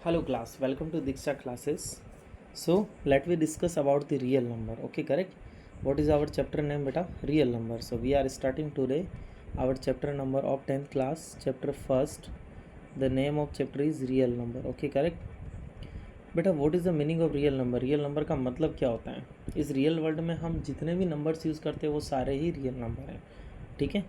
Hello class, welcome to Diksha classes. So let we discuss about the real number. Okay, correct? What is our chapter name beta? Real number. So we are starting today our chapter number of 10th class, chapter first. The name of chapter is real number. Okay, correct? बेटा what is the meaning of real number? Real number का मतलब क्या होता है? इस real world में हम जितने भी नंबर्स यूज़ करते हैं वो सारे ही रियल नंबर हैं. ठीक है.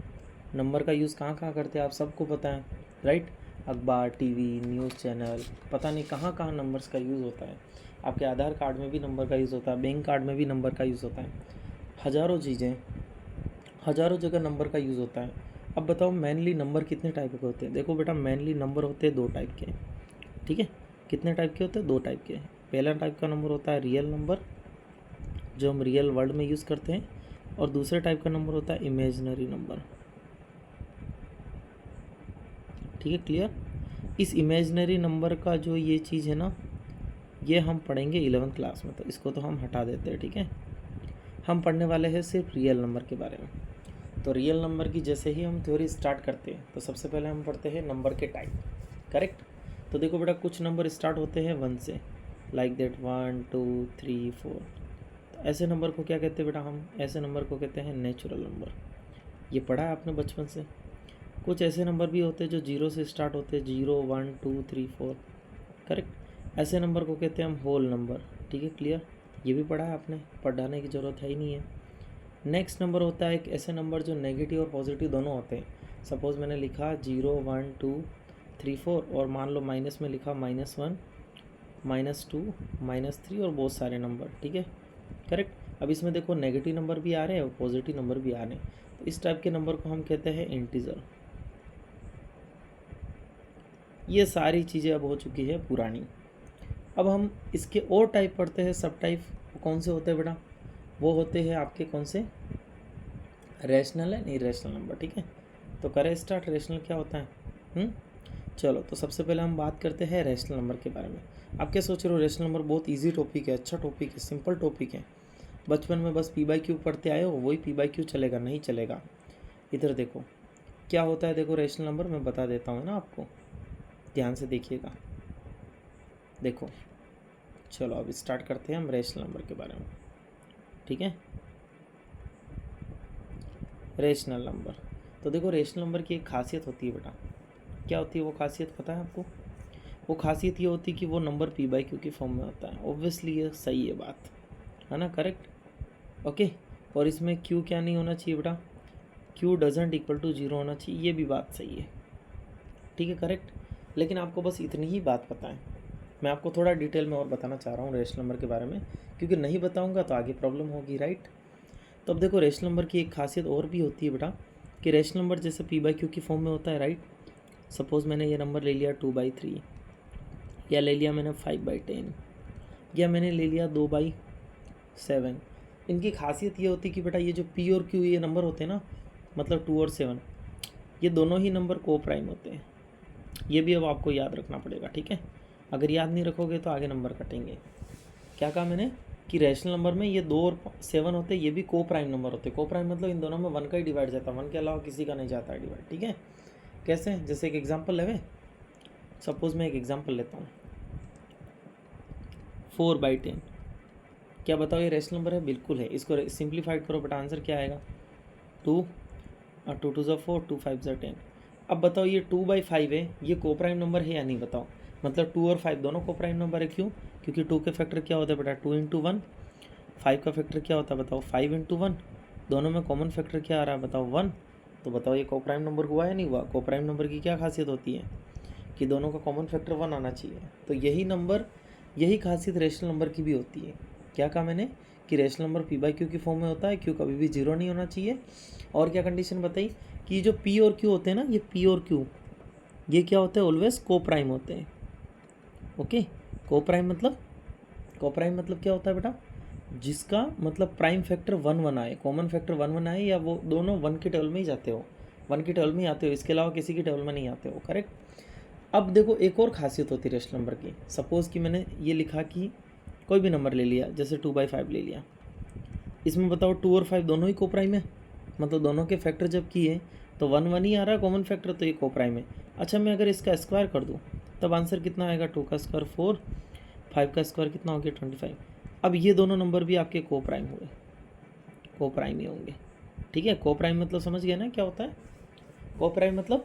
नंबर का यूज़ कहाँ कहाँ करते हैं आप सबको पता है, राइट? अखबार, टीवी, न्यूज़ चैनल, पता नहीं कहाँ कहाँ नंबर्स का यूज़ होता है. आपके आधार कार्ड में भी नंबर का यूज़ होता है, बैंक कार्ड में भी नंबर का यूज़ होता है. हज़ारों चीज़ें, हज़ारों जगह नंबर का यूज़ होता है. अब बताओ मेनली नंबर कितने टाइप के होते हैं? देखो बेटा मेनली नंबर होते हैं दो टाइप के. ठीक है. कितने टाइप के होते हैं? दो टाइप के. पहला टाइप का नंबर होता है रियल नंबर, जो हम रियल वर्ल्ड में यूज़ करते हैं, और दूसरे टाइप का नंबर होता है इमेजिनरी नंबर. ठीक है, क्लियर? इस इमेजिनरी नंबर का जो ये चीज़ है ना, ये हम पढ़ेंगे 11th क्लास में, तो इसको तो हम हटा देते हैं. ठीक है. हम पढ़ने वाले हैं सिर्फ रियल नंबर के बारे में. तो रियल नंबर की जैसे ही हम थ्योरी स्टार्ट करते हैं तो सबसे पहले हम पढ़ते हैं नंबर के टाइप. करेक्ट. तो देखो बेटा कुछ नंबर स्टार्ट होते हैं 1 से, लाइक दैट 1 2 3 4. तो ऐसे नंबर को क्या कहते हैं बेटा? हम ऐसे नंबर को कहते हैं नेचुरल नंबर. ये पढ़ा है आपने बचपन से. कुछ ऐसे नंबर भी होते हैं जो 0 से स्टार्ट होते हैं, 0 1 2 3 4. करेक्ट. ऐसे नंबर को कहते हैं हम होल नंबर. ठीक है, क्लियर? ये भी पढ़ा है आपने, पढ़ाने की ज़रूरत है ही नहीं है. नेक्स्ट नंबर होता है एक ऐसे नंबर जो नेगेटिव और पॉजिटिव दोनों होते हैं. सपोज़ मैंने लिखा 0 1 2 3 4 और मान लो माइनस में लिखा -1 -2 -3 और बहुत सारे नंबर. ठीक है, करेक्ट. अब इसमें देखो नेगेटिव नंबर भी आ रहे हैं और पॉजिटिव नंबर भी आ रहे हैं. तो इस टाइप के नंबर को हम कहते हैं इंटीजर. ये सारी चीज़ें अब हो चुकी है पुरानी. अब हम इसके और टाइप पढ़ते हैं, सब टाइप. कौन से होते हैं बेटा? वो होते हैं आपके कौन से? Rational and irrational number. ठीक है. तो करें स्टार्ट. रैशनल क्या होता है? चलो, तो सबसे पहले हम बात करते हैं रैशनल नंबर के बारे में. आप क्या सोच रहे हो? रैशनल नंबर बहुत इजी टॉपिक है, अच्छा टॉपिक है, सिंपल टॉपिक है. बचपन में बस पी बाई क्यू पढ़ते आए हो, वही पी बाई क्यू चलेगा? नहीं चलेगा. इधर देखो क्या होता है. देखो रैशनल नंबर मैं बता देता हूँ ना आपको, ध्यान से देखिएगा. देखो चलो अब स्टार्ट करते हैं हम रैशनल नंबर के बारे में. ठीक है. Rational number. तो देखो रैशनल नंबर की एक खासियत होती है बेटा. क्या होती है वो खासियत? पता है आपको? वो खासियत ये होती है कि वो नंबर पी बाई क्यू की फॉर्म में होता है. ऑब्वियसली ये सही है बात, है ना? करेक्ट. ओके. और इसमें क्यू क्या नहीं होना चाहिए बेटा? क्यू डजेंट इक्वल टू 0 होना चाहिए. ये भी बात सही है. ठीक है, करेक्ट. लेकिन आपको बस इतनी ही बात पता है. मैं आपको थोड़ा डिटेल में और बताना चाह रहा हूँ रैशनल नंबर के बारे में, क्योंकि नहीं बताऊँगा तो आगे प्रॉब्लम होगी, राइट? तो अब देखो रैशनल नंबर की एक खासियत और भी होती है बेटा, कि रैशनल नंबर जैसे पी बाई क्यू की फॉर्म में होता है, राइट? सपोज़ मैंने ये नंबर ले लिया 2/3, या ले लिया मैंने 5/10, या मैंने ले लिया 2/7. इनकी खासियत ये होती है कि बेटा ये जो पी और क्यू ये नंबर होते हैं ना, मतलब 2 और 7, ये दोनों ही नंबर को प्राइम होते हैं. ये भी अब आपको याद रखना पड़ेगा. ठीक है. अगर याद नहीं रखोगे तो आगे नंबर कटेंगे. क्या कहा मैंने? कि रैशनल नंबर में ये 2 और 7 होते हैं, ये भी को प्राइम नंबर होते हैं. को प्राइम मतलब इन दोनों में 1 का ही डिवाइड जाता है, 1 के अलावा किसी का नहीं जाता है डिवाइड. ठीक है. कैसे? जैसे एक एग्जांपल लेवे. सपोज़ मैं एक एग्जांपल लेता हूँ 4/10. क्या बताओ ये रैशनल नंबर है? बिल्कुल है. इसको सिंप्लीफाइड करो बेटा, आंसर क्या आएगा? 2 और 2 2 4, 2 5 10. अब बताओ ये 2/5 है, ये को प्राइम नंबर है या नहीं? बताओ. मतलब 2 और 5 दोनों को प्राइम नंबर है. क्यों? क्योंकि 2 के फैक्टर क्या होता है बेटा? 2 × 1. 5 का फैक्टर क्या होता है बताओ? 5 × 1. दोनों में कॉमन फैक्टर क्या आ रहा है बताओ? 1. तो बताओ ये को प्राइम नंबर हुआ या नहीं हुआ? को प्राइम नंबर की क्या खासियत होती है? कि दोनों का कॉमन फैक्टर 1 आना चाहिए. तो यही खासियत रैशनल नंबर की भी होती है. क्या कहा मैंने? कि rational number P by Q की फॉर्म में होता है, क्यू कभी भी 0 नहीं होना चाहिए. और क्या कंडीशन बताई? कि जो पी और क्यू होते हैं ना, ये पी और क्यू ये क्या होते हैं? ऑलवेज को प्राइम होते हैं. ओके. को प्राइम मतलब क्या होता है बेटा? जिसका मतलब प्राइम फैक्टर 1 1 आए, कॉमन फैक्टर 1 1 आए, या वो दोनों 1 के टेबल में ही जाते हो, 1 के टेबल में ही आते हो, इसके अलावा किसी के टेबल में नहीं आते हो. करेक्ट. अब देखो एक और खासियत होती है रैशनल नंबर की. सपोज़ कि मैंने ये लिखा कि कोई भी नंबर ले लिया, जैसे 2/5 ले लिया. इसमें बताओ 2 और 5 दोनों ही को प्राइम है, मतलब दोनों के फैक्टर जब किए तो 1 1 ही आ रहा है कॉमन फैक्टर, तो ये को प्राइम है. अच्छा मैं अगर इसका स्क्वायर कर दूँ तब आंसर कितना आएगा, 2 का स्क्वायर 4, 5 का स्क्वायर कितना हो गया 25। अब ये दोनों नंबर भी आपके को प्राइम हुए, को प्राइम ही होंगे, ठीक है। को प्राइम मतलब समझ गया ना क्या होता है। को प्राइम मतलब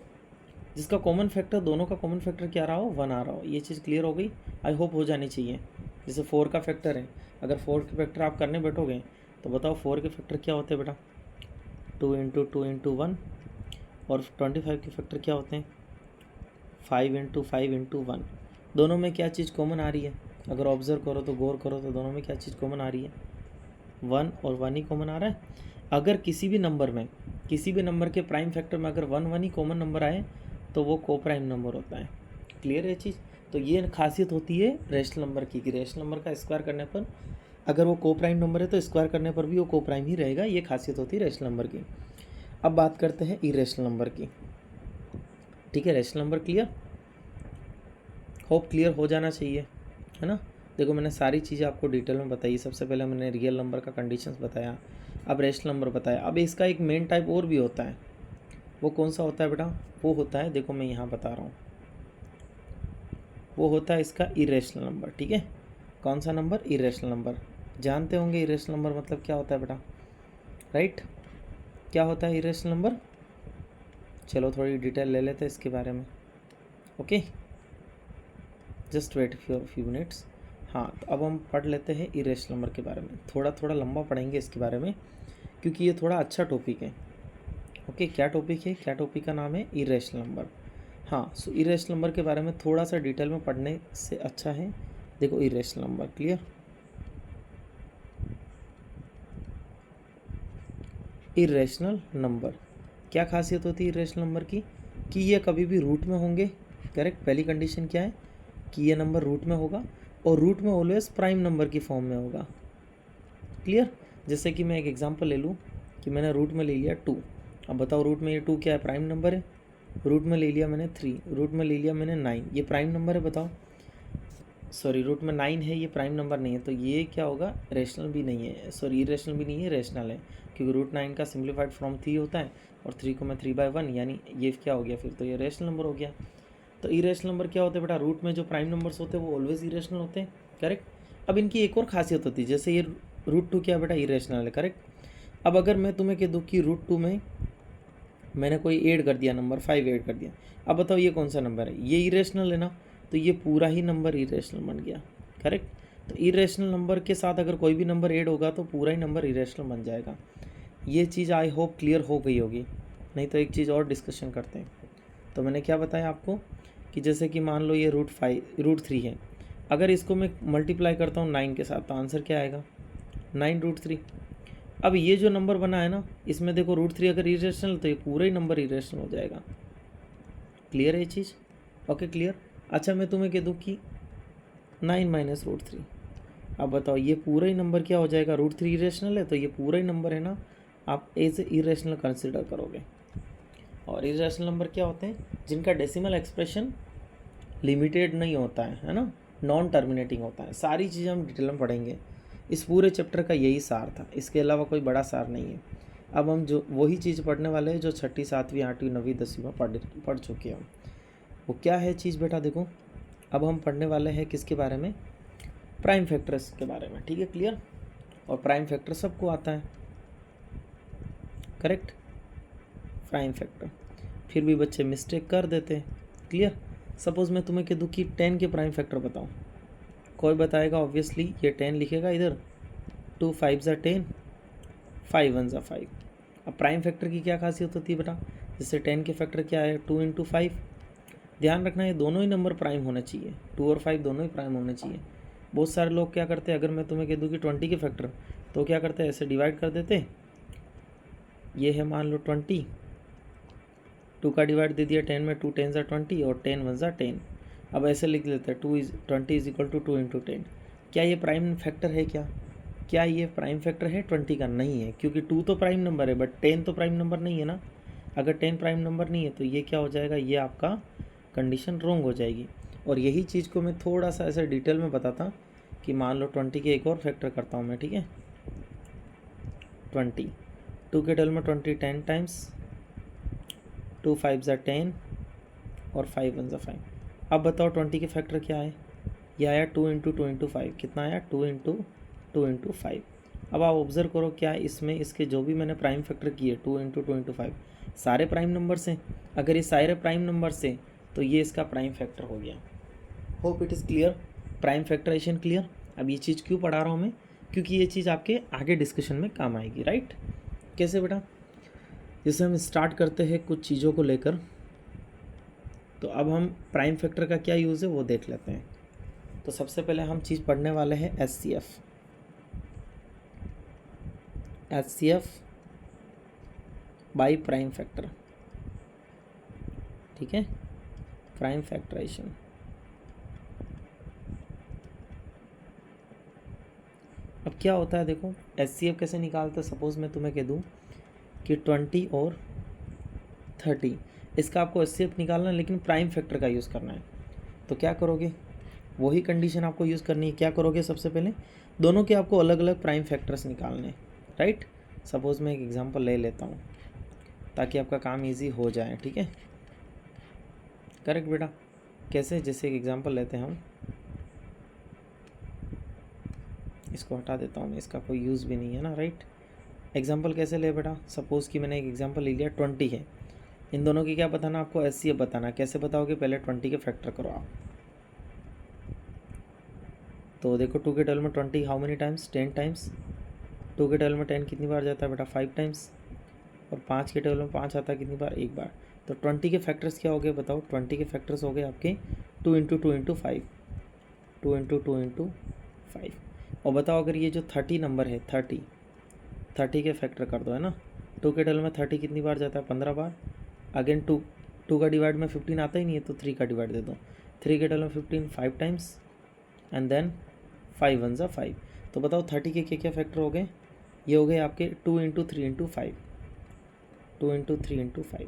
जिसका कॉमन फैक्टर, दोनों का कॉमन फैक्टर क्या रहा हो, 1 आ रहा हो। ये चीज़ क्लियर हो गई, आई होप हो जानी चाहिए। जैसे 4 का फैक्टर है, अगर 4 के फैक्टर आप करने बैठोगे तो बताओ 4 के फैक्टर क्या होते हैं बेटा, 2 इंटू 2 इंटू 1। और 25 के फैक्टर क्या होते हैं, 5 इंटू 5 इंटू 1। दोनों में क्या चीज़ कॉमन आ रही है, अगर ऑब्जर्व करो तो, गौर करो तो दोनों में क्या चीज़ कॉमन आ रही है, 1 और 1 ही कॉमन आ रहा है। अगर किसी भी नंबर में, किसी भी नंबर के प्राइम फैक्टर में अगर 1 1 ही कॉमन नंबर आए तो वो को प्राइम नंबर होता है। क्लियर है चीज़। तो ये खासियत होती है रेशनल नंबर की, कि रेशनल नंबर का स्क्वायर करने पर अगर वो को प्राइम नंबर है तो स्क्वायर करने पर भी वो को प्राइम ही रहेगा। ये खासियत होती है रेशनल नंबर की। अब बात करते हैं इरेशनल नंबर की, ठीक है। Rational number clear, hope clear हो जाना चाहिए, है ना। देखो मैंने सारी चीज़ें आपको डिटेल में बताई। सबसे पहले मैंने रियल नंबर का कंडीशंस बताया, अब रेशनल नंबर बताया। अब इसका एक मेन टाइप और भी होता है, वो कौन सा होता है बेटा, वो होता है, देखो मैं यहाँ बता रहा हूँ, वो होता है इसका इरेशनल नंबर, ठीक है। कौन सा नंबर, इरेशनल नंबर। जानते होंगे इरेशनल नंबर मतलब क्या होता है बेटा, राइट। क्या होता है इरेशनल नंबर, चलो थोड़ी डिटेल ले लेते हैं इसके बारे में, okay. Just wait few minutes. हाँ, तो अब हम पढ़ लेते हैं इरेशनल नंबर के बारे में। थोड़ा थोड़ा लंबा पढ़ेंगे इसके बारे में क्योंकि ये थोड़ा अच्छा टॉपिक है, ओके। क्या टॉपिक है, क्या टॉपिक का नाम है, इरेशनल नंबर। हाँ, सो इरेशनल नंबर के बारे में थोड़ा सा डिटेल में पढ़ने से अच्छा है। देखो irrational number, clear. Irrational number क्या खासियत होती है इरेशनल नंबर की, कि ये कभी भी रूट में होंगे, करेक्ट। पहली कंडीशन क्या है कि ये नंबर रूट में होगा, और रूट में ऑलवेज प्राइम नंबर की फॉर्म में होगा, क्लियर। जैसे कि मैं एक एग्जांपल ले लूँ कि मैंने रूट में ले लिया 2। अब बताओ रूट में ये 2 क्या है, प्राइम नंबर है। रूट में ले लिया मैंने 3, रूट में ले लिया मैंने 9, ये प्राइम नंबर है, बताओ। सॉरी, रूट में 9 है, ये प्राइम नंबर नहीं है, तो ये क्या होगा, रेशनल भी नहीं है, सॉरी इरेशनल भी नहीं है, रेशनल है। क्योंकि रूट 9 का सिम्प्लीफाइड फ्रॉम 3 होता है, और 3 को मैं 3/1, यानी ये क्या हो गया फिर, तो ये रेशनल नंबर हो गया। तो इरेशनल नंबर क्या होते हैं बेटा, रूट में जो प्राइम नंबर्स होते हैं वो ऑलवेज इरेशनल होते हैं, करेक्ट। अब इनकी एक और खासियत होती है, जैसे ये रूट 2 क्या बेटा, इरेशनल है, करेक्ट। अब अगर मैं तुम्हें कह दूँ कि रूट 2 में मैंने कोई ऐड कर दिया, नंबर 5 ऐड कर दिया, अब बताओ ये कौन सा नंबर है, ये इरेशनल है ना, तो ये पूरा ही नंबर इरेशनल बन गया, करेक्ट। तो इरेशनल नंबर के साथ अगर कोई भी नंबर ऐड होगा तो पूरा ही नंबर इरेशनल बन जाएगा। ये चीज़ आई होप क्लियर हो गई होगी, नहीं तो एक चीज़ और डिस्कशन करते हैं। तो मैंने क्या बताया आपको कि जैसे कि मान लो ये रूट 3 है, अगर इसको मैं मल्टीप्लाई करता हूँ 9 के साथ तो आंसर क्या आएगा, 9√3। अब ये जो नंबर बना है ना, इसमें देखो रूट 3 अगर इरेशनल तो ये पूरा ही नंबर इरेशनल हो जाएगा। क्लियर है ये चीज़, ओके क्लियर। अच्छा मैं तुम्हें कह दूँ कि 9 माइनस रूट 3, अब बताओ ये पूरा ही नंबर क्या हो जाएगा, रूट 3 इरेशनल है तो ये पूरा ही नंबर है ना, आप एज ए इरेशनल कंसिडर करोगे। और इरेशनल नंबर क्या होते हैं, जिनका डेसिमल एक्सप्रेशन लिमिटेड नहीं होता है ना, नॉन टर्मिनेटिंग होता है। सारी चीज़ें हम डिटेल में पढ़ेंगे, इस पूरे चैप्टर का यही सार था, इसके अलावा कोई बड़ा सार नहीं है। अब हम जो वही चीज़ पढ़ने वाले हैं जो 6ठी 7वीं 8वीं 9वीं 10वीं में पढ़ चुके हैं। वो क्या है चीज़ बेटा, देखो अब हम पढ़ने वाले हैं किसके बारे में, प्राइम फैक्टर्स के बारे में, ठीक है क्लियर। और प्राइम फैक्टर सबको आता है, करेक्ट, प्राइम फैक्टर। फिर भी बच्चे मिस्टेक कर देते हैं, क्लियर। सपोज़ मैं तुम्हें कह दूँ कि 10 के प्राइम फैक्टर बताओ, कोई बताएगा ऑब्वियसली ये 10 लिखेगा इधर, 2 5 ज़ा 10, 5 1 ज़ा 5। अब प्राइम फैक्टर की क्या खासियत होती है बेटा, जैसे 10 के फैक्टर क्या है, 2 इंटू 5। ध्यान रखना ये दोनों ही नंबर प्राइम होने चाहिए, 2 और 5 दोनों ही प्राइम होने चाहिए। बहुत सारे लोग क्या करते हैं, अगर मैं तुम्हें कह दूँ कि 20 के फैक्टर, तो क्या करते हैं, ऐसे डिवाइड कर देते, ये है मान लो 20, 2 का डिवाइड दे दिया 10 में, 2 10 ज़ा 20 और 10 1 ज़ा 10। अब ऐसे लिख लेते हैं 20 इज इक्वल टू 2 इंटू 10। क्या ये प्राइम फैक्टर है, क्या ये प्राइम फैक्टर है 20 का, नहीं है, क्योंकि 2 तो प्राइम नंबर है बट 10 तो प्राइम नंबर नहीं है ना। अगर 10 प्राइम नंबर नहीं है तो ये क्या हो जाएगा, ये आपका कंडीशन रॉन्ग हो जाएगी। और यही चीज़ को मैं थोड़ा सा ऐसे डिटेल में बताता कि मान लो 20 के एक और फैक्टर करता हूँ मैं, ठीक है। 20, 2 के टर्म में 20 10 टाइम्स, 2 5 ज़ा 10 और 5 1 ज़ा 5। अब बताओ 20 के फैक्टर क्या है, ये आया 2 × 2 × 5, कितना आया 2 × 2 × 5। अब आप ऑब्जर्व करो क्या इसमें इसके जो भी मैंने प्राइम फैक्टर किए 2 × 2 × 5 सारे प्राइम नंबर से, अगर ये सारे प्राइम नंबर से तो ये इसका प्राइम फैक्टर हो गया। Hope it is clear, prime factorization clear. अब ये चीज़ क्यों पढ़ा रहा हूँ मैं, क्योंकि ये चीज़ आपके आगे डिस्कशन में काम आएगी, राइट। कैसे बेटा, जैसे हम स्टार्ट करते हैं कुछ चीज़ों को लेकर, तो अब हम प्राइम फैक्टर का क्या यूज़ है वो देख लेते हैं। तो सबसे पहले हम चीज़ पढ़ने वाले हैं HCF बाई प्राइम फैक्टर, ठीक है, प्राइम फैक्टराइजेशन। अब क्या होता है देखो, HCF कैसे निकालते हैं। सपोज मैं तुम्हें कह दूँ कि 20 और 30, इसका आपको HCF निकालना है लेकिन प्राइम फैक्टर का यूज़ करना है। तो क्या करोगे, वही कंडीशन आपको यूज़ करनी है। क्या करोगे, सबसे पहले दोनों के आपको अलग अलग प्राइम फैक्टर्स निकालने हैं, राइट। सपोज़ मैं एक एग्जांपल ले लेता हूँ ताकि आपका काम इजी हो जाए, ठीक है। करेक्ट बेटा, कैसे, जैसे एक एग्जांपल लेते हैं हम, इसको हटा देता हूँ मैं, इसका कोई यूज़ भी नहीं है ना, राइट। एग्जांपल कैसे ले बेटा, सपोज़ कि मैंने एक एग्जांपल ले लिया 20 है, इन दोनों की क्या बताना आपको, HCF बताना। कैसे बताओगे, पहले 20 के फैक्टर करो आप। तो देखो 2 के टेबल में 20 हाउ मेनी टाइम्स, 10 टाइम्स। 2 के टेबल में 10 कितनी बार जाता है बेटा, 5 टाइम्स। और 5 के टेबल में 5 आता है कितनी बार, एक बार। तो 20 के फैक्टर्स क्या हो गए बताओ, 20 के फैक्टर्स हो गए आपके 2 × 2 × 5, 2 × 2 × 5। और बताओ अगर ये जो 30 नंबर है, 30 के फैक्टर कर दो, है ना। 2 के टेबल में 30 कितनी बार जाता है, 15 बार। अगेन 2 का डिवाइड में 15 आता ही नहीं है, तो 3 का डिवाइड दे दो। 3 के टेबल में 15 5 टाइम्स, एंड देन 5 1 × 5। तो बताओ 30 के क्या फैक्टर हो गए, ये हो गए आपके 2 × 3 × 5, 2 × 3 × 5।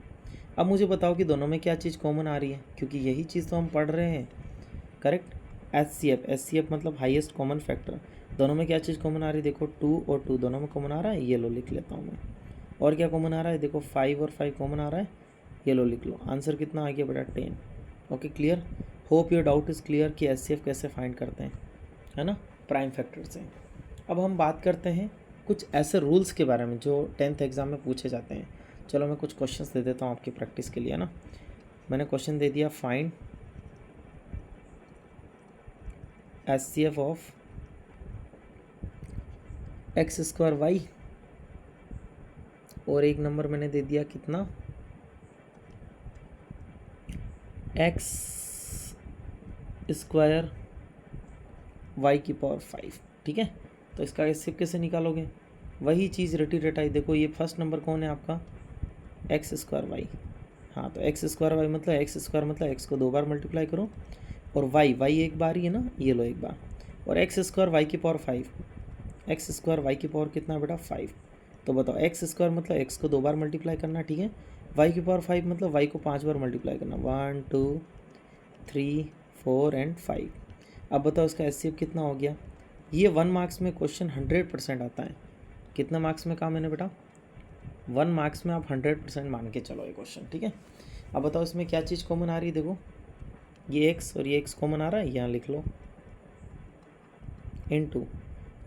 अब मुझे बताओ कि दोनों में क्या चीज़ कॉमन आ रही है, क्योंकि यही चीज़ तो हम पढ़ रहे हैं, करेक्ट। HCF मतलब हाईएस्ट कॉमन फैक्टर, दोनों में क्या चीज़ कॉमन आ रही है, देखो 2 और 2 दोनों में कॉमन आ रहा है, ये लो लिख लेता हूँ मैं। और क्या कॉमन आ रहा है, देखो 5 और 5 कॉमन आ रहा है, ये लो लिख लो। आंसर कितना आ गया बेटा, 10। Okay clear, hope your doubt is clear कि HCF कैसे फाइंड करते हैं, है ना, प्राइम फैक्टर से। अब हम बात करते हैं कुछ ऐसे रूल्स के बारे में जो 10th एग्ज़ाम में पूछे जाते हैं। चलो मैं कुछ क्वेश्चंस दे देता हूँ आपकी प्रैक्टिस के लिए, ना। मैंने क्वेश्चन दे दिया, find HCF of x² y, और एक नंबर मैंने दे दिया कितना, x² y⁵, ठीक है। तो इसका HCF कैसे निकालोगे, वही चीज़ रटी रटाई। देखो ये फर्स्ट नंबर कौन है आपका, x² y। हाँ, तो x² y मतलब x को 2 बार मल्टीप्लाई करो, और y एक बार ही है ना, ये लो एक बार, और x² y⁵, x² y⁵ कितना बेटा, 5। तो बताओ x² मतलब x को 2 बार मल्टीप्लाई करना, ठीक है। y⁵ मतलब y को 5 बार मल्टीप्लाई करना, 1 2 3 4 एंड 5। अब बताओ इसका HCF कितना हो गया। ये 1 मार्क्स में क्वेश्चन 100% आता है। कितने मार्क्स में कहा मैंने बेटा, 1 मार्क्स में आप 100% मान के चलो ये क्वेश्चन, ठीक है। अब बताओ इसमें क्या चीज़ कॉमन आ रही है, देखो ये x और ये x कॉमन आ रहा है, यहाँ लिख लो, इनटू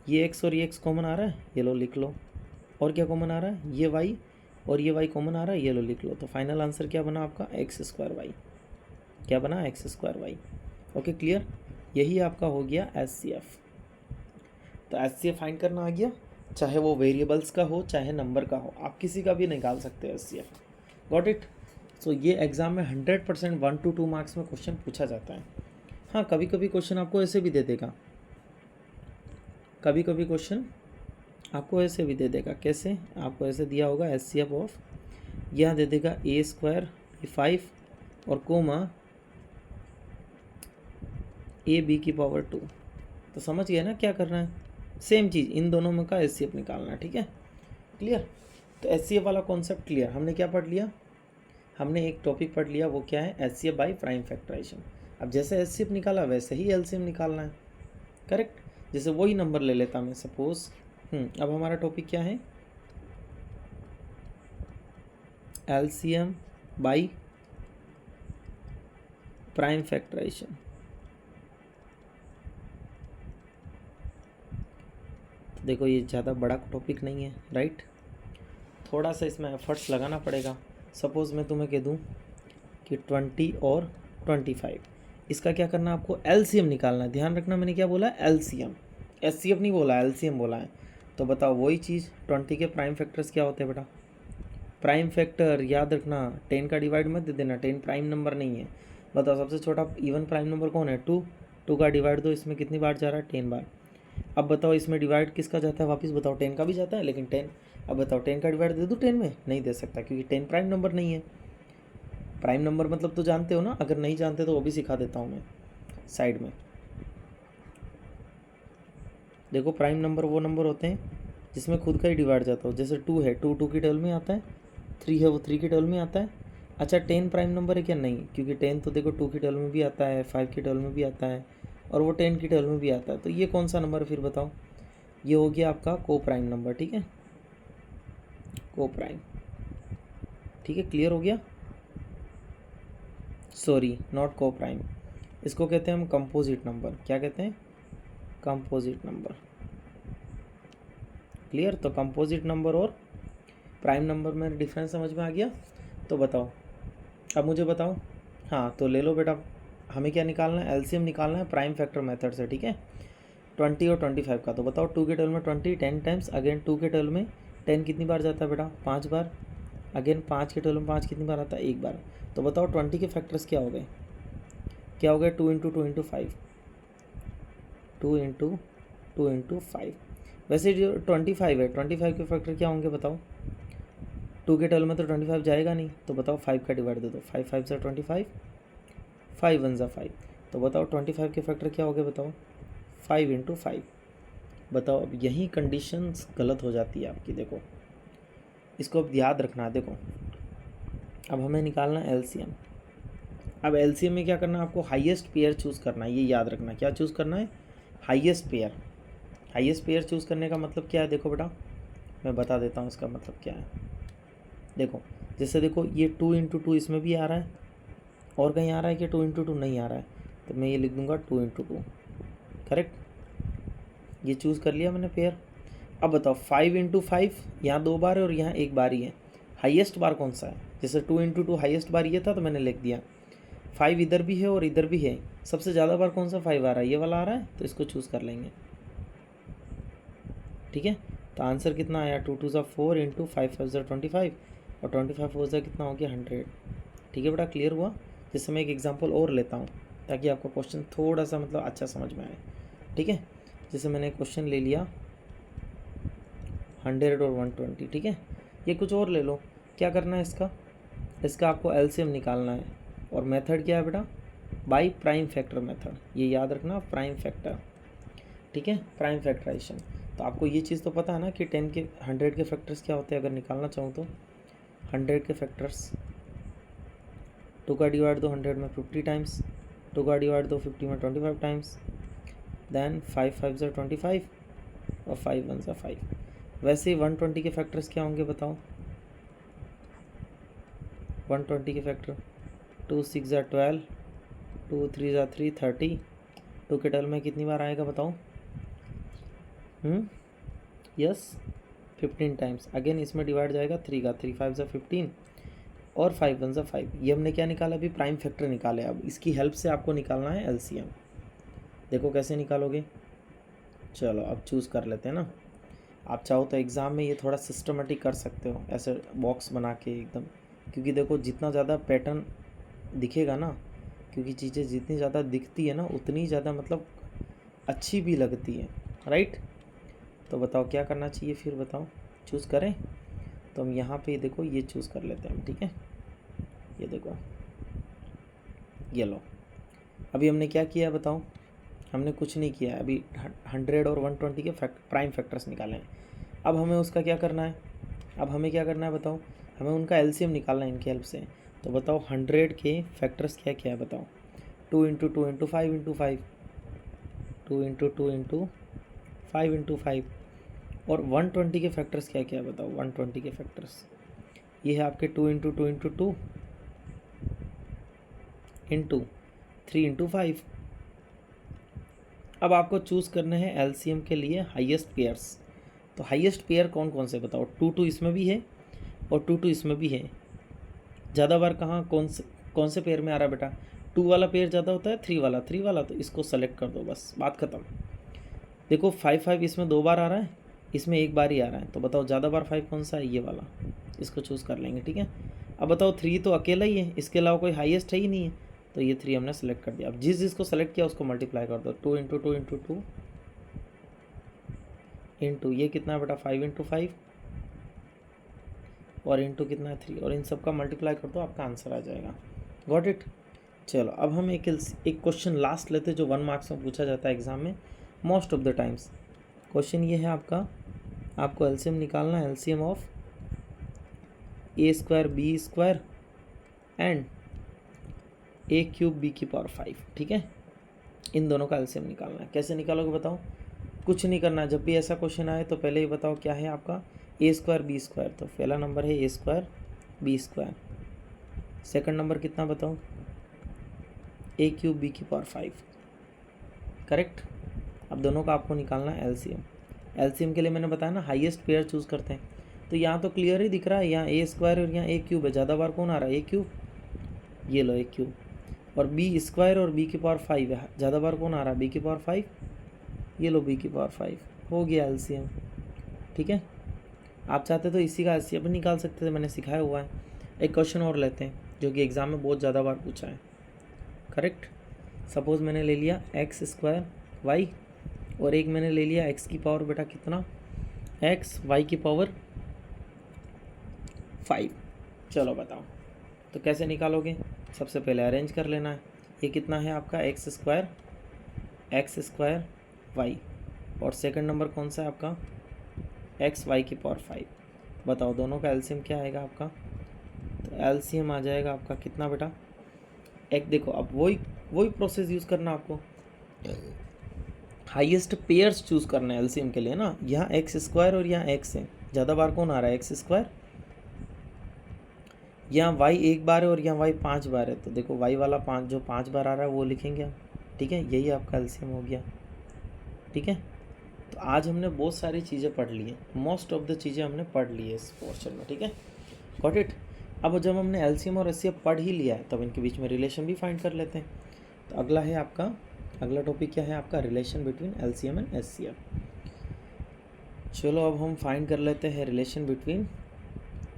ये x और ये x कॉमन आ रहा है, ये लो लिख लो। और क्या कॉमन आ रहा है, ये y और ये y कॉमन आ रहा है, ये लो लिख लो। तो फाइनल आंसर क्या बना आपका, x² y। क्या बना, x² y। ओके क्लियर, यही आपका हो गया HCF। तो HCF फाइंड करना आ गया, चाहे वो वेरिएबल्स का हो चाहे नंबर का हो, आप किसी का भी निकाल सकते हो HCF। Got it. सो ये एग्ज़ाम में 100% 1 to 2 मार्क्स में क्वेश्चन पूछा जाता है। हाँ, कभी कभी क्वेश्चन आपको ऐसे भी दे देगा, कभी कभी क्वेश्चन आपको ऐसे भी दे देगा। कैसे, आपको ऐसे दिया होगा HCF ऑफ, यहाँ दे देगा a² 5 और कोमा ab⁵2। तो समझ गए ना क्या करना है, सेम चीज़ इन दोनों में का HCF निकालना है, ठीक है क्लियर। तो HCF वाला कॉन्सेप्ट क्लियर। हमने क्या पढ़ लिया, हमने एक टॉपिक पढ़ लिया, वो क्या है, HCF बाई प्राइम फैक्टराइजेशन। अब जैसे HCF निकाला वैसे ही LCM निकालना है, करेक्ट। जैसे वही नंबर ले लेता मैं, सपोज अब हमारा टॉपिक क्या है, LCM बाई प्राइम फैक्टराइजेशन। तो देखो ये ज़्यादा बड़ा टॉपिक नहीं है, राइट। थोड़ा सा इसमें एफर्ट्स लगाना पड़ेगा। सपोज़ मैं तुम्हें कह दूँ कि 20 और 25, इसका क्या करना है आपको, एलसीएम निकालना है। ध्यान रखना मैंने क्या बोला है, एलसीएम, एचसीएफ नहीं बोला, एलसीएम बोला है। तो बताओ वही चीज़, 20 के प्राइम फैक्टर्स क्या होते हैं बेटा, प्राइम फैक्टर याद रखना, 10 का डिवाइड मत दे देना, 10 प्राइम नंबर नहीं है। बताओ सबसे छोटा इवन प्राइम नंबर कौन है, 2, 2 का डिवाइड दो, इसमें कितनी बार जा रहा है, 10 बार। अब बताओ इसमें डिवाइड किसका जाता है वापस, बताओ 10 का भी जाता है, लेकिन 10, अब बताओ 10 का डिवाइड दे दूँ 10 में, नहीं दे सकता क्योंकि 10 प्राइम नंबर नहीं है। प्राइम नंबर मतलब तो जानते हो ना, अगर नहीं जानते तो वो भी सिखा देता हूँ मैं साइड में। देखो प्राइम नंबर वो नंबर होते हैं जिसमें खुद का ही डिवाइड जाता हो, जैसे 2 है, 2 2 की टेबल में आता है, 3 है वो 3 की टेबल में आता है। अच्छा 10 प्राइम नंबर है क्या, नहीं, क्योंकि 10 तो देखो 2 की टेबल में भी आता है, 5 की टेबल में भी आता है, और वो 10 की टेबल में भी आता है। तो ये कौन सा नंबर है फिर बताओ, ये हो गया आपका को प्राइम नंबर, ठीक है, को प्राइम, ठीक है, क्लियर हो गया। सॉरी नॉट को प्राइम, इसको कहते हैं हम कंपोजिट नंबर, क्या कहते हैं, कंपोजिट नंबर, क्लियर। तो कंपोजिट नंबर और प्राइम नंबर में डिफरेंस समझ में आ गया। तो बताओ अब मुझे बताओ, हाँ तो ले लो बेटा, हमें क्या निकालना है, एलसीएम निकालना है प्राइम फैक्टर मेथड से, ठीक है, 20 और 25 का। तो बताओ 2 के टेबल में 20 10 टाइम्स, अगेन 2 के टेबल में 10 कितनी बार जाता है बेटा, 5 बार, अगेन 5 के टेबल में 5 कितनी बार आता है, 1 बार। तो बताओ 20 के फैक्टर्स क्या हो गए, क्या हो गए, 2 इंटू 2 इंटू 5, 2 इंटू 2 इंटू 5। वैसे जो 25 है, 25 के फैक्टर क्या होंगे बताओ, 2 के टेबल में तो 25 जाएगा नहीं, तो बताओ 5 का डिवाइड दे दो, 5 5 से 25, 5 1 ज़ा 5। तो बताओ 25 के फैक्टर क्या हो गए बताओ, 5 इंटू 5। बताओ अब यही कंडीशंस गलत हो जाती है आपकी, देखो इसको अब याद रखना है। देखो अब हमें निकालना है एलसीएम। अब एलसीएम में क्या करना है आपको, हाईएस्ट पेयर चूज़ करना है, ये याद रखना, क्या चूज़ करना है, highest pair. Highest pair choose करने का मतलब क्या है, देखो बेटा मैं बता देता हूँ इसका मतलब क्या है। देखो जैसे देखो ये 2 इंटू 2 इसमें भी आ रहा है, और कहीं आ रहा है कि 2 इंटू 2 नहीं आ रहा है, तो मैं ये लिख दूंगा 2 इंटू 2, करेक्ट, ये चूज़ कर लिया मैंने पेयर। अब बताओ 5 इंटू 5 यहाँ 2 बार है और यहाँ 1 बार ही है, हाईएस्ट बार कौन सा है, जैसे 2 इंटू 2 हाईएस्ट बार ये था तो मैंने लिख दिया, 5 इधर भी है और इधर भी है, सबसे ज़्यादा बार कौन सा 5 आ रहा है, ये वाला आ रहा है, तो इसको चूज़ कर लेंगे, ठीक है। तो आंसर कितना आया, 2 2 ज़ा 4 इंटू 5 5 ज़ा 25, और 25 4 ज़ा कितना हो गया 100, ठीक है बेटा, क्लियर हुआ। जैसे मैं एक एग्जांपल और लेता हूँ ताकि आपका क्वेश्चन थोड़ा सा मतलब अच्छा समझ में आए, ठीक है। जैसे मैंने क्वेश्चन ले लिया 100 और 120, ठीक है, ये कुछ और ले लो, क्या करना है इसका, इसका आपको एलसीएम निकालना है, और मेथड क्या है बेटा, बाय प्राइम फैक्टर मेथड, ये याद रखना, प्राइम फैक्टर, ठीक है, प्राइम फैक्टराइजेशन। तो आपको ये चीज़ तो पता है ना कि 10 के 100 के फैक्टर्स क्या होते हैं, अगर निकालना चाहूँ तो 100 के फैक्टर्स, 2 का डिवाइड दो 100 में 50 टाइम्स, 2 का डिवाइड दो 50 में 25 टाइम्स, देन 5 5 ज़ा 25 और 5 1 ज़ा 5। वैसे ही 120 के फैक्टर्स क्या होंगे बताओ, 120 के फैक्टर 2 6 ज़ा 12, 2 3 ज़ा 3 30, 2 के टेबल में कितनी बार आएगा बताओ, यस 15 टाइम्स, अगेन इसमें डिवाइड जाएगा 3 का, 3 5 ज़ा 15 और 5 1 ज़ा 5। ये हमने क्या निकाला अभी, प्राइम फैक्टर निकाले। अब इसकी हेल्प से आपको निकालना है एलसीएम, देखो कैसे निकालोगे, चलो अब चूज़ कर लेते हैं ना। आप चाहो तो एग्ज़ाम में ये थोड़ा सिस्टमेटिक कर सकते हो, ऐसे बॉक्स बना के एकदम, क्योंकि देखो जितना ज़्यादा पैटर्न दिखेगा ना, क्योंकि चीज़ें जितनी ज़्यादा दिखती है ना उतनी ज़्यादा मतलब अच्छी भी लगती है, राइट। तो बताओ क्या करना चाहिए फिर, बताओ चूज़ करें। तो हम यहाँ पे देखो ये चूज़ कर लेते हैं हम, ठीक है, ये देखो ये लो। अभी हमने क्या किया बताओ, हमने कुछ नहीं किया, अभी 100 और 120 के प्राइम फैक्टर्स निकाले हैं। अब हमें उसका क्या करना है, अब हमें क्या करना है बताओ, हमें उनका एलसीएम निकालना है इनकी हेल्प से। तो बताओ 100 के फैक्टर्स क्या क्या है बताओ, 2 into 2 into 5 into 5, 2 into 2 into 5 into 5, और 120 के फैक्टर्स क्या क्या है बताओ, 120 के फैक्टर्स ये है आपके 2 इंटू 2 इंटू 2 इंटू 3 इंटू 5। अब आपको चूज़ करने हैं एलसीएम के लिए हाईएस्ट पेयर्स। तो हाईएस्ट पेयर कौन कौन से बताओ? 2 इसमें भी है और 2 इसमें भी है। ज़्यादा बार कहाँ कौन से पेयर में आ रहा है बेटा? 2 वाला पेयर ज़्यादा होता है, 3 वाला, तो इसको सेलेक्ट कर दो, बस बात ख़त्म। देखो 5 इसमें 2 बार आ रहा है, इसमें 1 बार ही आ रहा है, तो बताओ ज़्यादा बार 5 कौन सा है? ये वाला, इसको चूज़ कर लेंगे, ठीक है। अब बताओ 3 तो अकेला ही है, इसके अलावा कोई हाईएस्ट है ही नहीं है, तो ये 3 हमने सेलेक्ट कर दिया। अब जिसको सेलेक्ट किया उसको मल्टीप्लाई कर दो, 2 इंटू 2 इंटू 2 इंटू ये कितना है बेटा? 5 इंटू 5 और इंटू कितना है? 3, और इन सब का मल्टीप्लाई कर दो, आपका आंसर आ जाएगा। Got it? चलो अब हम एक क्वेश्चन लास्ट लेते हैं जो 1 मार्क्स में पूछा जाता है एग्जाम में most of the times. Question ये है आपको एलसीएम निकालना है, LCM of a square B square and a cube B की पावर 5, ठीक है। इन दोनों का एलसीएम निकालना है। कैसे निकालोगे बताओ? कुछ नहीं करना, जब भी ऐसा क्वेश्चन आए तो पहले ही बताओ क्या है आपका? ए स्क्वायर बी स्क्वायर, तो पहला नंबर है A square B square. Second नंबर कितना बताओ? ए क्यूब बी की पावर 5, करेक्ट। अब दोनों का आपको निकालना है एलसीएम। एलसीएम के लिए मैंने बताया ना हाईएस्ट पेयर चूज़ करते हैं, तो यहाँ तो क्लियर ही दिख रहा है, यहाँ ए स्क्वायर और यहाँ ए क्यूब है। ज़्यादा बार कौन आ रहा है? ए क्यूब, ये लो ए क्यूब। और बी स्क्वायर और बी की पावर 5 है, ज़्यादा बार कौन आ रहा है? बी की पावर 5, ये लो बी की पावर 5। हो गया एलसीएम, ठीक है। आप चाहते तो इसी का एलसीएम निकाल सकते थे, मैंने सिखाया हुआ है। एक क्वेश्चन और लेते हैं जो कि एग्ज़ाम में बहुत ज़्यादा बार पूछा है, करेक्ट। सपोज़ मैंने ले लिया एक्स स्क्वायर वाई और एक मैंने ले लिया एक्स की पावर बेटा कितना? एक्स, वाई की पावर 5। चलो बताओ तो कैसे निकालोगे? सबसे पहले अरेंज कर लेना है। ये कितना है आपका? एक्स स्क्वायर वाई, और सेकंड नंबर कौन सा है आपका? एक्स वाई की पावर 5। बताओ दोनों का एलसीएम क्या आएगा आपका? तो एलसीएम आ जाएगा आपका कितना बेटा? एक देखो अब वही प्रोसेस यूज़ करना आपको, हाईएस्ट पेयर्स चूज़ करना है एलसीएम के लिए ना। यहाँ एक्स स्क्वायर और यहाँ एक्स है, ज़्यादा बार कौन आ रहा है? X square. यहाँ वाई 1 बार है और यहाँ वाई 5 बार है, तो देखो वाई वाला 5 जो 5 बार आ रहा है वो लिखेंगे हम, ठीक है। यही आपका एलसीएम हो गया, ठीक है। तो आज हमने बहुत सारी चीज़ें पढ़ ली है, मोस्ट ऑफ द चीज़ें हमने पढ़ ली है इस पोर्शन में, ठीक है। Got it? अब जब हमने एलसीएम और एचसीएफ पढ़ ही लिया है तब इनके बीच में रिलेशन भी फाइंड कर लेते हैं। तो अगला टॉपिक क्या है आपका? Relation between LCM and HCF. चलो अब हम फाइंड कर लेते हैं रिलेशन बिटवीन,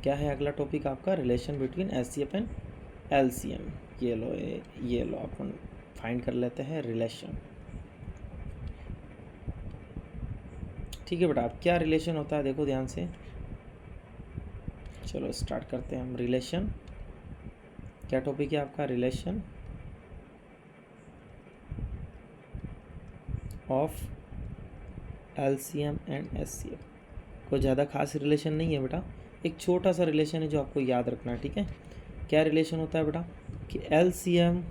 क्या है अगला टॉपिक आपका? Relation between HCF and LCM. ये लो अपन फाइंड कर लेते हैं रिलेशन, ठीक है बेटा। अब क्या रिलेशन होता है देखो ध्यान से। चलो स्टार्ट करते हैं हम। रिलेशन, क्या टॉपिक है आपका? Relation of LCM and HCF. कोई ज़्यादा खास रिलेशन नहीं है बेटा, एक छोटा सा रिलेशन है जो आपको याद रखना है, ठीक है। क्या रिलेशन होता है बेटा? कि एलसीएम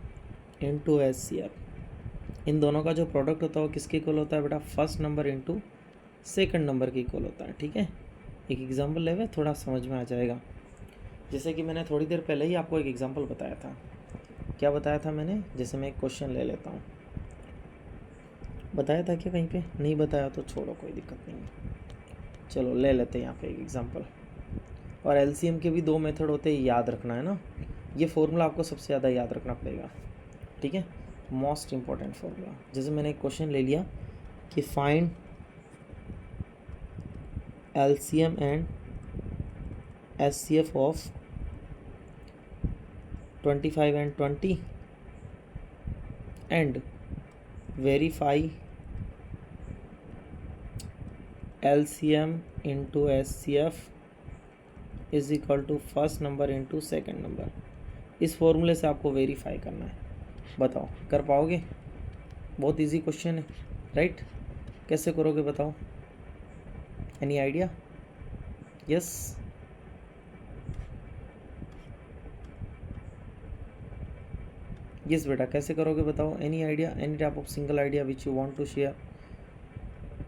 इंटू एचसीएफ, इन दोनों का जो प्रोडक्ट होता है वो किसके इक्वल होता है बेटा? First number into second number के इक्वल होता है, ठीक है। एक एग्जांपल ले हुए थोड़ा समझ में आ जाएगा। जैसे कि मैंने थोड़ी देर पहले ही आपको एक एग्जांपल बताया था। क्या बताया था मैंने? जैसे मैं एक क्वेश्चन ले लेता हूँ, बताया था क्या कहीं पे? नहीं बताया तो छोड़ो, कोई दिक्कत नहीं है। चलो ले लेते हैं यहाँ पे एक एग्जांपल। और एलसीएम के भी 2 मेथड होते हैं, याद रखना है ना। ये फॉर्मूला आपको सबसे ज़्यादा याद रखना पड़ेगा, ठीक है, मोस्ट इम्पॉर्टेंट फॉर्मूला। जैसे मैंने एक क्वेश्चन ले लिया कि find LCM and HCF of 25 and 20 and verify LCM into HCF is equal to first number into second number. इस फॉर्मूले से आपको वेरीफाई करना है। बताओ कर पाओगे? बहुत इजी क्वेश्चन है, राइट। कैसे करोगे बताओ? Any idea? यस, यस बेटा, कैसे करोगे बताओ? Any idea? Any type of single idea which you want to share?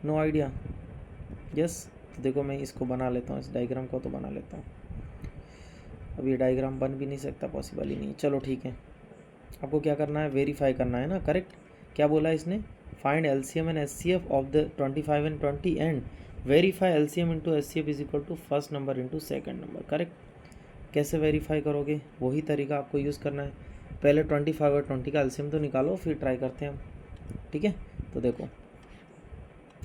No idea? Yes. तो देखो मैं इसको बना लेता हूँ, इस डायग्राम को तो बना लेता हूँ। अब ये डायग्राम बन भी नहीं सकता, पॉसिबल ही नहीं। चलो ठीक है, आपको क्या करना है, वेरीफाई करना है ना, करेक्ट। क्या बोला इसने, find LCM and SCF of the 25 and 20 and verify LCM into SCF is equal to first number into second number, correct. कैसे वेरीफाई करोगे, वही तरीका आपको यूज़ करना है। पहले 25 और 20 का LCM तो निकालो, फिर ट्राई करते हैं हम, ठीक है। तो देखो,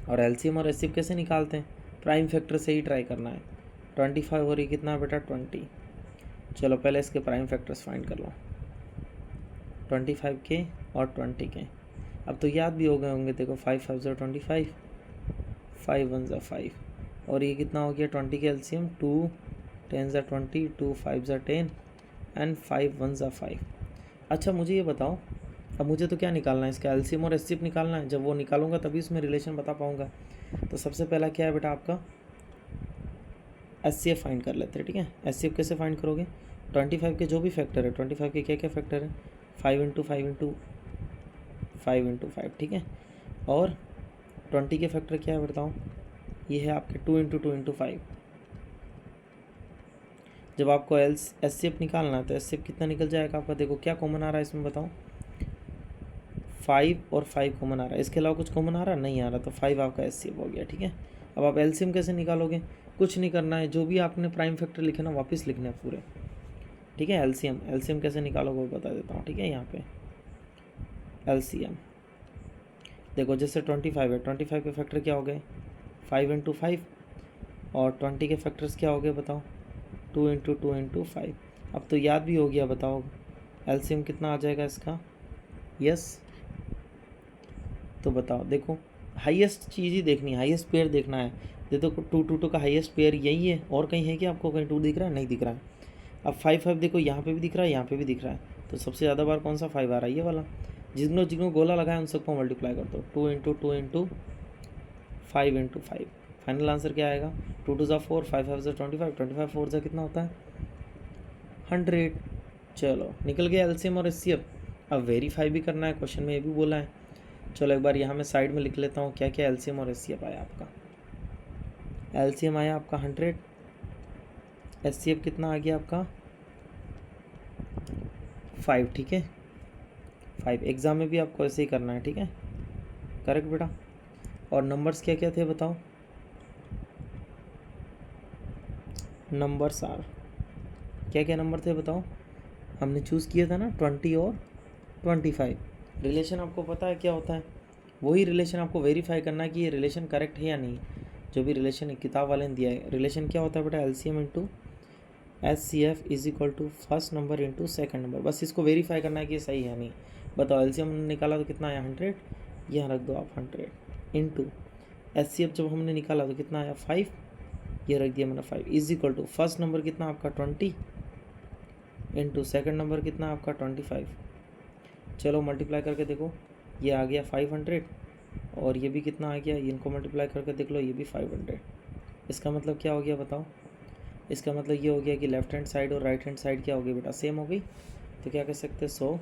और LCM और SCF कैसे निकालते हैं, प्राइम फैक्टर से ही ट्राई करना है। 25 और ये कितना बेटा 20, चलो पहले इसके प्राइम फैक्टर्स फाइंड कर लो, 25 के और 20 के। अब तो याद भी हो गए होंगे, देखो 5 5 ज़ा 25, 5 1 ज़ा 5, और ये कितना हो गया 20 के LCM 2 10 ज़ा 20, 2 5 ज़ा 10 एंड 5 1 ज़ा 5। अच्छा मुझे ये बताओ, अब मुझे तो क्या निकालना है, इसका LCM और SCF निकालना है। जब वो निकालूंगा तभी उसमें रिलेशन बता पाऊंगा। तो सबसे पहला क्या है बेटा आपका, SCF फाइंड कर लेते हैं, ठीक है। SCF कैसे फाइंड करोगे, 25 के जो भी फैक्टर है, 25 के क्या क्या फैक्टर है, 5 इंटू 5 इंटू 5 इंटू 5, ठीक है। और 20 के फैक्टर क्या है बताओ, ये है आपके 2 इंटू 2 इंटू 5। जब आपको SCF निकालना है तो SCF कितना निकल जाएगा आपका, देखो क्या कॉमन आ रहा है इसमें बताओ, 5 और 5 कॉमन आ रहा है, इसके अलावा कुछ कॉमन आ रहा नहीं आ रहा, तो 5 आपका SCF हो गया, ठीक है। अब आप LCM कैसे निकालोगे, कुछ नहीं करना है, जो भी आपने प्राइम फैक्टर लिखे ना वापस लिखने हैं पूरे, ठीक है। LCM कैसे निकालोगे वो बता देता हूँ, ठीक है। यहाँ पे LCM देखो, जैसे 25 है, 25 के फैक्टर क्या हो गए, 5 इंटू 5, और 20 के फैक्टर्स क्या हो गए बताओ, 2 इंटू 2 इंटू 5। अब तो याद भी हो गया, बताओ LCM कितना आ जाएगा इसका, यस। तो बताओ, देखो हाईएस्ट चीज़ ही देखनी है, हाईएस्ट पेयर देखना है। देखो 2 2 2 का हाईएस्ट पेयर यही है, और कहीं है कि आपको कहीं 2 दिख रहा है, नहीं दिख रहा है। अब 5 5 देखो, यहाँ पे भी दिख रहा है, यहाँ पे भी दिख रहा है, तो सबसे ज़्यादा बार कौन सा 5 आ रहा है, ये वाला। जिनको गोला लगाया उन सबको मल्टीप्लाई कर दो, 2 into 2 into 5 into 5। Final answer क्या आएगा, 2 2 ज़ा 4, 5 5 ज़ा 25, 25 4 ज़ा कितना होता है 100। चलो निकल गया LCM और SCF। अब वेरीफाई भी करना है, क्वेश्चन में ये भी बोला है। चलो एक बार यहाँ मैं साइड में लिख लेता हूँ क्या क्या LCM और SCF आया आपका। LCM आया आपका 100, SCF कितना आ गया आपका 5, ठीक है। 5 एग्ज़ाम में भी आपको ऐसे ही करना है, ठीक है, करेक्ट बेटा। और नंबर्स क्या क्या थे बताओ, नंबर्स आर क्या क्या नंबर थे बताओ, हमने चूज़ किया था ना 20 और 25। रिलेशन आपको पता है क्या होता है, वही रिलेशन आपको वेरीफाई करना है कि ये रिलेशन करेक्ट है या नहीं। जो भी रिलेशन किताब वाले ने दिया है, रिलेशन क्या होता है बेटा, LCM into SCF is equal to first number into second number. बस इसको वेरीफाई करना है कि ये सही है नहीं। बताओ LCM निकाला तो कितना आया 100, यहाँ रख दो आप 100 इंटू SCF जब हमने निकाला तो कितना आया 5, ये रख दिया मैंने 5 is equal to first number कितना आपका 20 इंटू सेकेंड नंबर कितना आपका 25। चलो मल्टीप्लाई करके देखो, ये आ गया 500, और ये भी कितना आ गया, इनको मल्टीप्लाई करके देख लो, ये भी 500। इसका मतलब क्या हो गया बताओ, इसका मतलब ये हो गया कि लेफ्ट हैंड साइड और राइट हैंड साइड क्या हो गई बेटा, सेम हो गई। तो क्या कह सकते हैं, so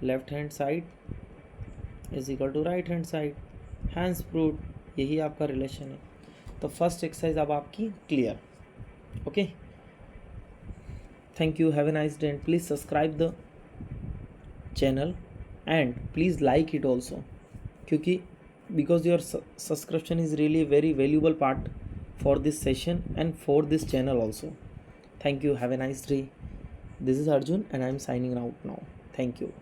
left hand side is equal to right hand side, hence proved, यही आपका रिलेशन है। तो फर्स्ट एक्सरसाइज अब आपकी clear, okay. Thank you, have a nice day, and please subscribe the channel and please like it also, क्योंकि because your subscription is really a very valuable part for this session and for this channel also. Thank you, have a nice day. This is Arjun and I am signing out now. Thank you.